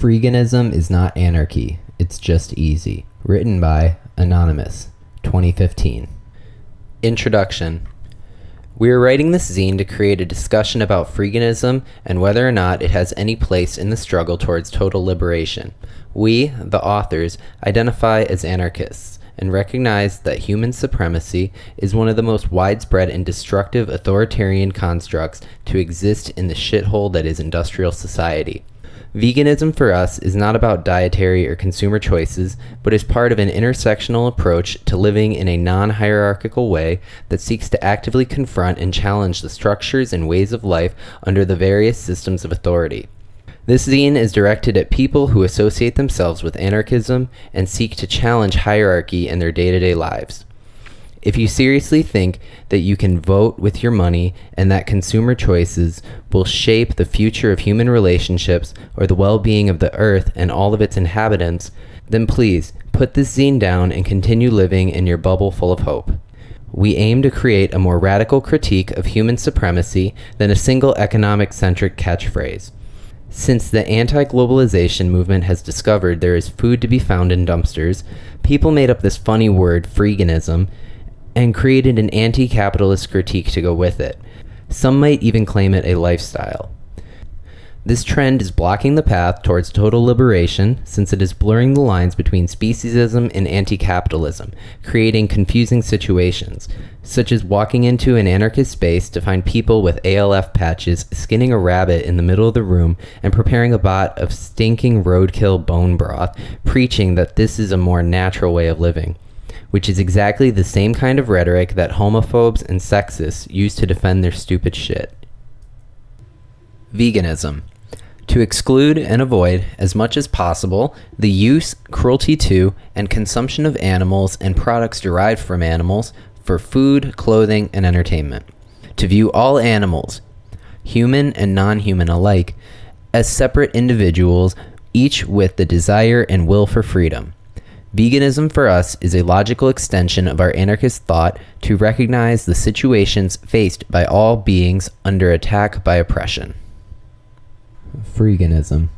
Freeganism is not anarchy, it's just easy. Written by Anonymous, 2015. Introduction. We are writing this zine to create a discussion about Freeganism and whether or not it has any place in the struggle towards total liberation. We, the authors, identify as anarchists and recognize that human supremacy is one of the most widespread and destructive authoritarian constructs to exist in the shithole that is industrial society. Veganism for us is not about dietary or consumer choices, but is part of an intersectional approach to living in a non-hierarchical way that seeks to actively confront and challenge the structures and ways of life under the various systems of authority. This zine is directed at people who associate themselves with anarchism and seek to challenge hierarchy in their day-to-day lives. If you seriously think that you can vote with your money and that consumer choices will shape the future of human relationships or the well-being of the earth and all of its inhabitants, then please put this zine down and continue living in your bubble full of hope. We aim to create a more radical critique of human supremacy than a single economic-centric catchphrase. Since the anti-globalization movement has discovered there is food to be found in dumpsters, people made up this funny word, Freeganism, and created an anti-capitalist critique to go with it. Some might even claim it a lifestyle. This trend is blocking the path towards total liberation since it is blurring the lines between speciesism and anti-capitalism, creating confusing situations, such as walking into an anarchist space to find people with ALF patches skinning a rabbit in the middle of the room and preparing a pot of stinking roadkill bone broth, preaching that this is a more natural way of living, which is exactly the same kind of rhetoric that homophobes and sexists use to defend their stupid shit. Veganism. To exclude and avoid, as much as possible, the use, cruelty to, and consumption of animals and products derived from animals for food, clothing, and entertainment. To view all animals, human and non-human alike, as separate individuals, each with the desire and will for freedom. Veganism for us is a logical extension of our anarchist thought to recognize the situations faced by all beings under attack by oppression. Freeganism.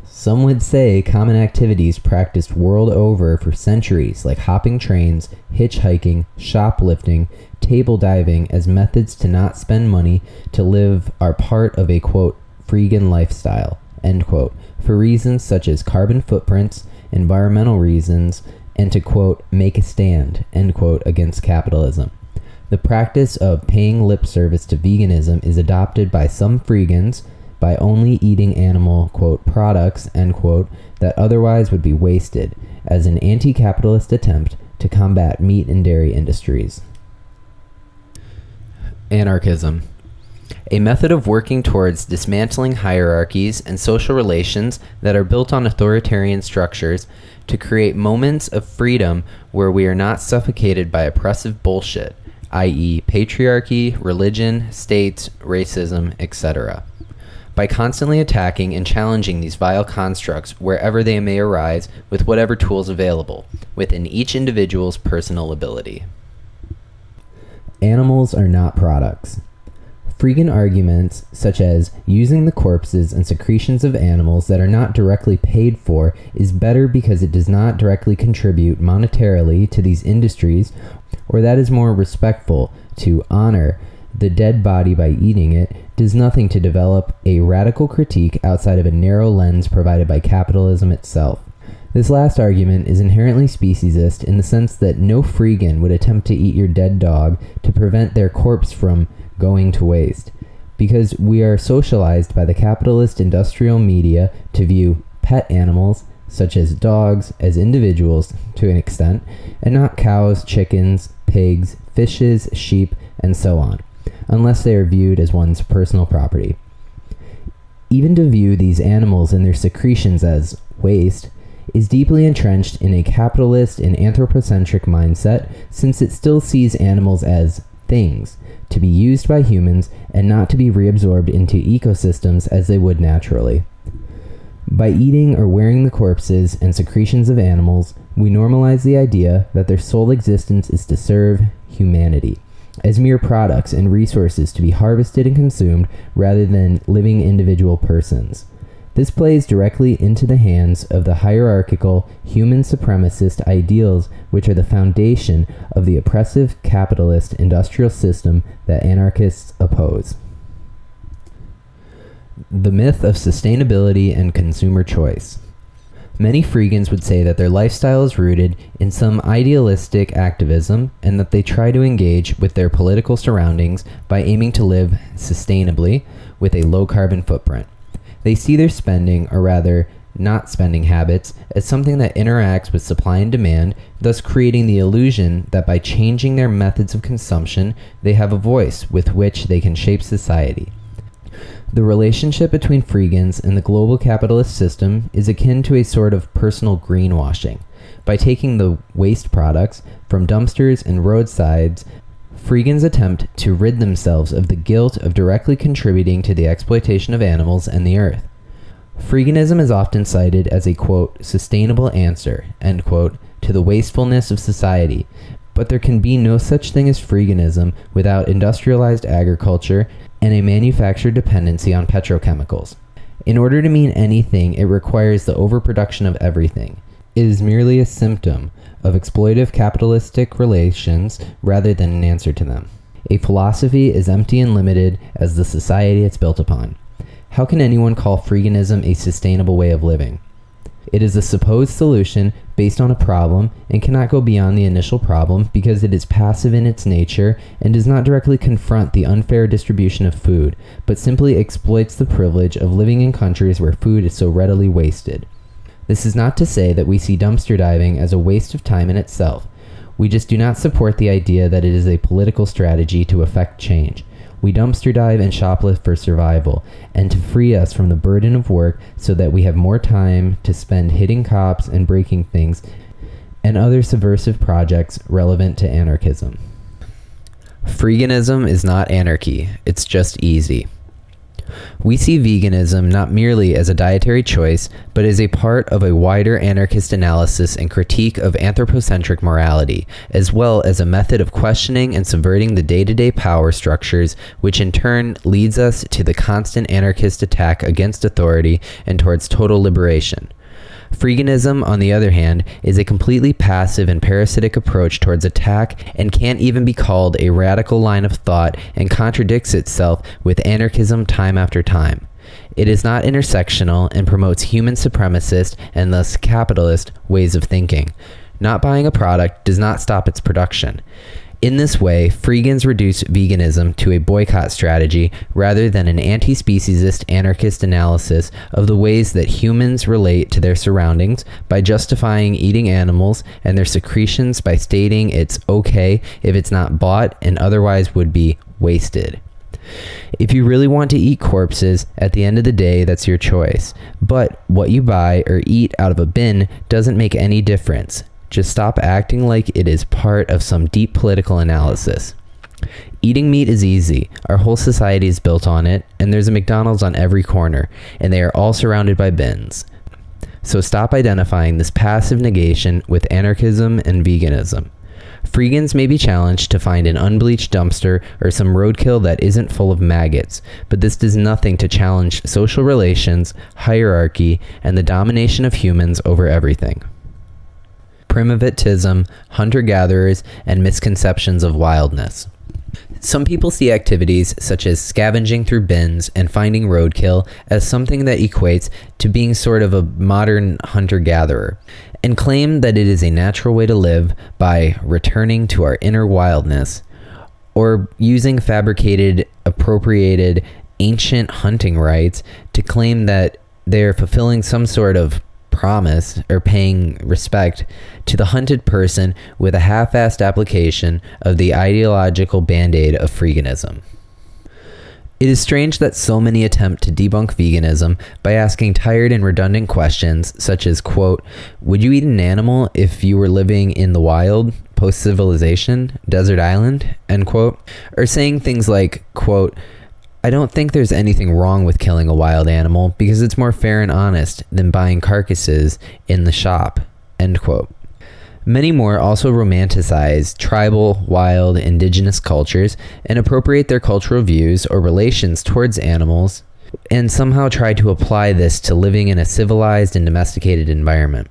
Some would say common activities practiced world over for centuries like hopping trains, hitchhiking, shoplifting, table diving as methods to not spend money to live are part of a quote, freegan lifestyle, end quote, for reasons such as carbon footprints, environmental reasons, and to quote, make a stand, end quote, against capitalism. The practice of paying lip service to veganism is adopted by some freegans by only eating animal, quote, products, end quote, that otherwise would be wasted as an anti-capitalist attempt to combat meat and dairy industries. Anarchism. A method of working towards dismantling hierarchies and social relations that are built on authoritarian structures to create moments of freedom where we are not suffocated by oppressive bullshit, i.e. patriarchy, religion, states, racism, etc. By constantly attacking and challenging these vile constructs wherever they may arise with whatever tools available, within each individual's personal ability. Animals are not products. Freegan arguments, such as using the corpses and secretions of animals that are not directly paid for, is better because it does not directly contribute monetarily to these industries, or that is more respectful to honor the dead body by eating it, does nothing to develop a radical critique outside of a narrow lens provided by capitalism itself. This last argument is inherently speciesist in the sense that no freegan would attempt to eat your dead dog to prevent their corpse from going to waste, because we are socialized by the capitalist industrial media to view pet animals, such as dogs, as individuals to an extent, and not cows, chickens, pigs, fishes, sheep, and so on, unless they are viewed as one's personal property. Even to view these animals and their secretions as waste is deeply entrenched in a capitalist and anthropocentric mindset, since it still sees animals as things to be used by humans and not to be reabsorbed into ecosystems as they would naturally. By eating or wearing the corpses and secretions of animals, we normalize the idea that their sole existence is to serve humanity, as mere products and resources to be harvested and consumed rather than living individual persons. This plays directly into the hands of the hierarchical, human supremacist ideals which are the foundation of the oppressive capitalist industrial system that anarchists oppose. The myth of sustainability and consumer choice. Many Freegans would say that their lifestyle is rooted in some idealistic activism and that they try to engage with their political surroundings by aiming to live sustainably with a low carbon footprint. They see their spending, or rather not spending habits, as something that interacts with supply and demand, thus creating the illusion that by changing their methods of consumption, they have a voice with which they can shape society. The relationship between Freegans and the global capitalist system is akin to a sort of personal greenwashing. By taking the waste products from dumpsters and roadsides, Freegans attempt to rid themselves of the guilt of directly contributing to the exploitation of animals and the earth. Freeganism is often cited as a, quote, sustainable answer, end quote, to the wastefulness of society, but there can be no such thing as Freeganism without industrialized agriculture and a manufactured dependency on petrochemicals. In order to mean anything, it requires the overproduction of everything. It is merely a symptom of exploitive capitalistic relations rather than an answer to them. A philosophy is empty and limited as the society it's built upon. How can anyone call Freeganism a sustainable way of living? It is a supposed solution based on a problem and cannot go beyond the initial problem because it is passive in its nature and does not directly confront the unfair distribution of food, but simply exploits the privilege of living in countries where food is so readily wasted. This is not to say that we see dumpster diving as a waste of time in itself. We just do not support the idea that it is a political strategy to effect change. We dumpster dive and shoplift for survival, and to free us from the burden of work so that we have more time to spend hitting cops and breaking things, and other subversive projects relevant to anarchism. Freeganism is not anarchy, it's just easy. We see veganism not merely as a dietary choice, but as a part of a wider anarchist analysis and critique of anthropocentric morality, as well as a method of questioning and subverting the day-to-day power structures, which in turn leads us to the constant anarchist attack against authority and towards total liberation. Freeganism, on the other hand, is a completely passive and parasitic approach towards attack and can't even be called a radical line of thought and contradicts itself with anarchism time after time. It is not intersectional and promotes human supremacist and thus capitalist ways of thinking. Not buying a product does not stop its production. In this way, Freegans reduce veganism to a boycott strategy rather than an anti-speciesist anarchist analysis of the ways that humans relate to their surroundings by justifying eating animals and their secretions by stating it's okay if it's not bought and otherwise would be wasted. If you really want to eat corpses, at the end of the day, that's your choice. But what you buy or eat out of a bin doesn't make any difference. Just stop acting like it is part of some deep political analysis. Eating meat is easy. Our whole society is built on it, and there's a McDonald's on every corner, and they are all surrounded by bins. So stop identifying this passive negation with anarchism and veganism. Freegans may be challenged to find an unbleached dumpster or some roadkill that isn't full of maggots, but this does nothing to challenge social relations, hierarchy, and the domination of humans over everything. Primitivism, hunter-gatherers, and misconceptions of wildness. Some people see activities such as scavenging through bins and finding roadkill as something that equates to being sort of a modern hunter-gatherer, and claim that it is a natural way to live by returning to our inner wildness, or using fabricated, appropriated, ancient hunting rights to claim that they're fulfilling some sort of promise or paying respect to the hunted person with a half-assed application of the ideological band-aid of Freeganism. It is strange that so many attempt to debunk veganism by asking tired and redundant questions such as, quote, would you eat an animal if you were living in the wild, post-civilization, desert island, end quote, or saying things like, quote, I don't think there's anything wrong with killing a wild animal because it's more fair and honest than buying carcasses in the shop, end quote. Many more also romanticize tribal, wild, indigenous cultures and appropriate their cultural views or relations towards animals and somehow try to apply this to living in a civilized and domesticated environment.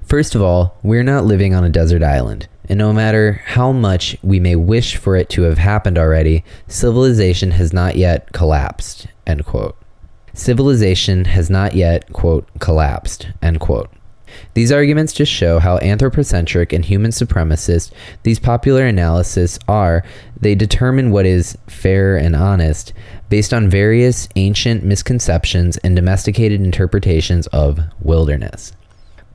First of all, we're not living on a desert island, and no matter how much we may wish for it to have happened already, civilization has not yet collapsed, end quote. Civilization has not yet, quote, collapsed, end quote. These arguments just show how anthropocentric and human supremacist these popular analyses are. They determine what is fair and honest based on various ancient misconceptions and domesticated interpretations of wilderness.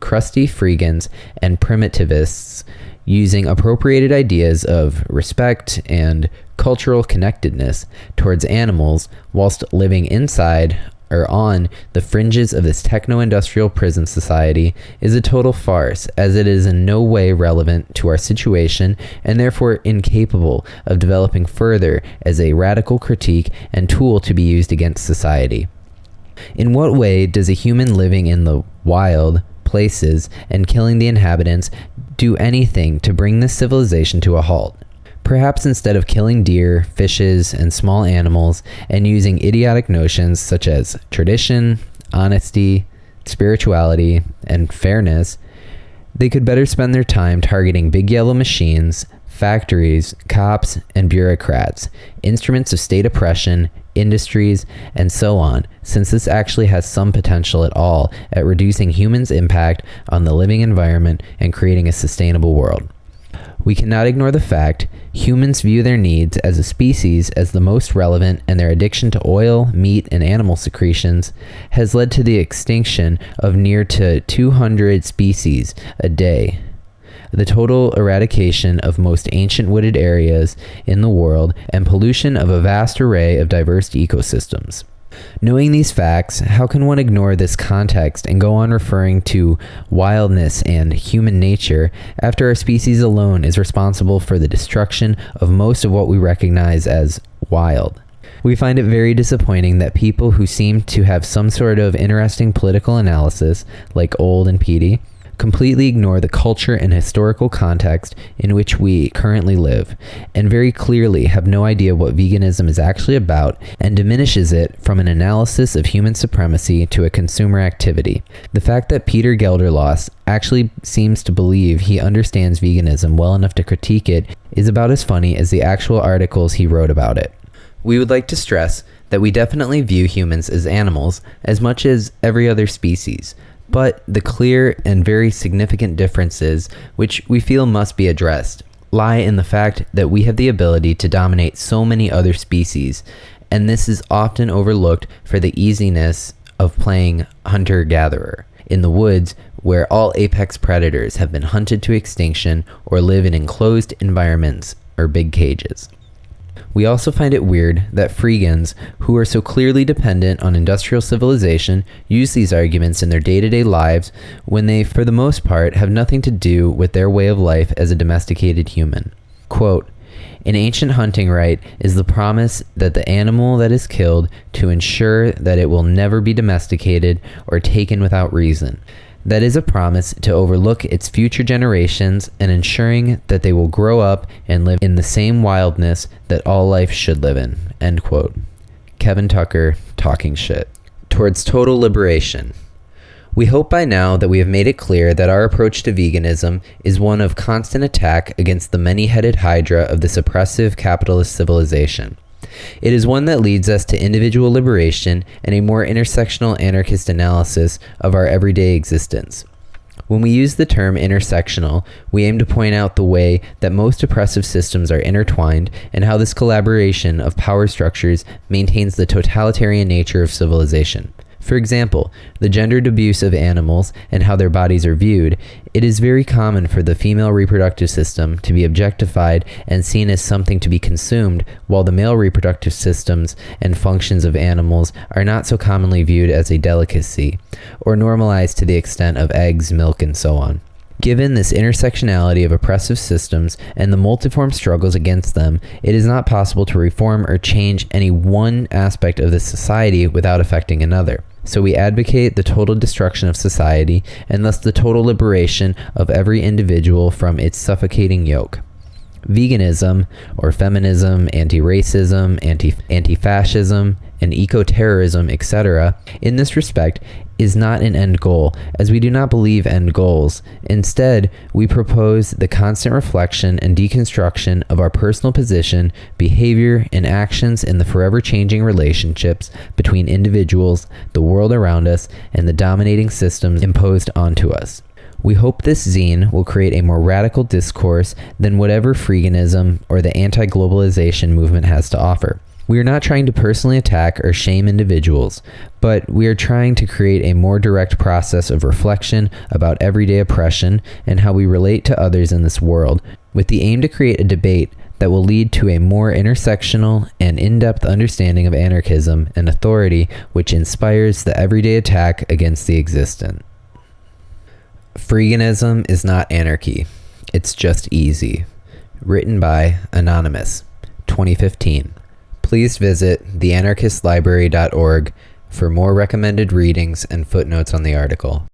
Crusty freegans and primitivists, using appropriated ideas of respect and cultural connectedness towards animals whilst living inside or on the fringes of this techno-industrial prison society, is a total farce, as it is in no way relevant to our situation and therefore incapable of developing further as a radical critique and tool to be used against society. In what way does a human living in the wild places and killing the inhabitants do anything to bring this civilization to a halt? Perhaps instead of killing deer, fishes, and small animals and using idiotic notions such as tradition, honesty, spirituality, and fairness, they could better spend their time targeting big yellow machines, factories, cops, and bureaucrats, instruments of state oppression, industries, and so on, since this actually has some potential at all at reducing humans' impact on the living environment and creating a sustainable world. We cannot ignore the fact humans view their needs as a species as the most relevant, and their addiction to oil, meat, and animal secretions has led to the extinction of near to 200 species a day, the total eradication of most ancient wooded areas in the world, and pollution of a vast array of diverse ecosystems. Knowing these facts, how can one ignore this context and go on referring to wildness and human nature after our species alone is responsible for the destruction of most of what we recognize as wild? We find it very disappointing that people who seem to have some sort of interesting political analysis, like Old and Petey, completely ignore the culture and historical context in which we currently live, and very clearly have no idea what veganism is actually about, and diminishes it from an analysis of human supremacy to a consumer activity. The fact that Peter Gelderloos actually seems to believe he understands veganism well enough to critique it is about as funny as the actual articles he wrote about it. We would like to stress that we definitely view humans as animals as much as every other species, but the clear and very significant differences, which we feel must be addressed, lie in the fact that we have the ability to dominate so many other species, and this is often overlooked for the easiness of playing hunter-gatherer in the woods, where all apex predators have been hunted to extinction or live in enclosed environments or big cages. We also find it weird that freegans, who are so clearly dependent on industrial civilization, use these arguments in their day-to-day lives when they, for the most part, have nothing to do with their way of life as a domesticated human. Quote, "An ancient hunting rite is the promise that the animal that is killed to ensure that it will never be domesticated or taken without reason. That is a promise to overlook its future generations and ensuring that they will grow up and live in the same wildness that all life should live in." End quote. Kevin Tucker, talking shit. Towards total liberation. We hope by now that we have made it clear that our approach to veganism is one of constant attack against the many-headed hydra of this oppressive capitalist civilization. It is one that leads us to individual liberation and a more intersectional anarchist analysis of our everyday existence. When we use the term intersectional, we aim to point out the way that most oppressive systems are intertwined and how this collaboration of power structures maintains the totalitarian nature of civilization. For example, the gendered abuse of animals and how their bodies are viewed. It is very common for the female reproductive system to be objectified and seen as something to be consumed, while the male reproductive systems and functions of animals are not so commonly viewed as a delicacy, or normalized to the extent of eggs, milk, and so on. Given this intersectionality of oppressive systems and the multiform struggles against them, it is not possible to reform or change any one aspect of this society without affecting another. So we advocate the total destruction of society, and thus the total liberation of every individual from its suffocating yoke. Veganism, or feminism, anti-racism, anti-fascism, and eco-terrorism, etc., in this respect, is not an end goal, as we do not believe end goals. Instead, we propose the constant reflection and deconstruction of our personal position, behavior, and actions in the forever changing relationships between individuals, the world around us, and the dominating systems imposed onto us. We hope this zine will create a more radical discourse than whatever Freeganism or the anti-globalization movement has to offer. We are not trying to personally attack or shame individuals, but we are trying to create a more direct process of reflection about everyday oppression and how we relate to others in this world, with the aim to create a debate that will lead to a more intersectional and in-depth understanding of anarchism and authority, which inspires the everyday attack against the existent. Freeganism is not anarchy. It's just easy. Written by Anonymous, 2015. Please visit theanarchistlibrary.org for more recommended readings and footnotes on the article.